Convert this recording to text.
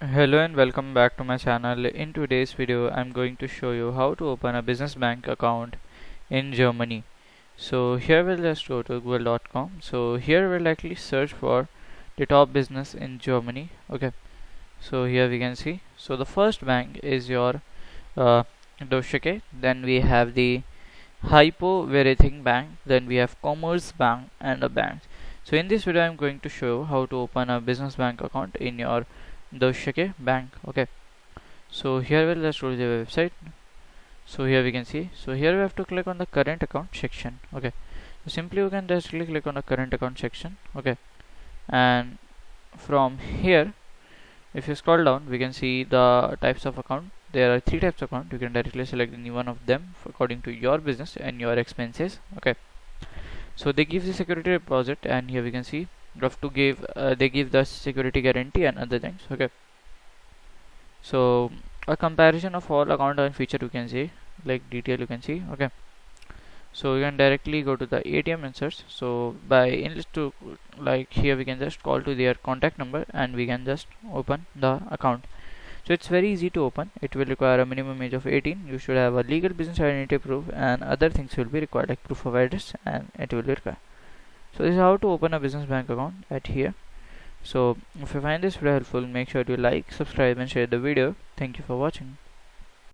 Hello and welcome back to my channel. In today's video I'm going to show you how to open a business bank account in Germany. So here we'll just go to google.com. So here we'll likely search for the top business in Germany. Okay, so here we can see, so the first bank is your Deutsche Bank. Then we have the Hypo Veriting Bank, then we have Commerce Bank and a bank. So in this video I'm going to show you how to open a business bank account in your Deutsche Bank. Okay, so here we'll just go to the website. So here we can see, so here we have to click on the current account section. Okay, so simply you can just click on the current account section. Okay, and from here if you scroll down we can see the types of account. There are three types of account. You can directly select any one of them according to your business and your expenses. Okay, so they give the security deposit, and here we can see you have to give they give the security guarantee and other things. Okay, so a comparison of all account and feature you can see, like detail you can see. Okay, so you can directly go to the ATM and search. So by enlist to, like, here we can just call to their contact number and we can just open the account. So it's very easy to open. It will require a minimum age of 18. You should have a legal business identity proof, and other things will be required like proof of address, and it will be required. So this is how to open a business bank account at here. So if you find this video helpful, make sure to like, subscribe and share the video. Thank you for watching.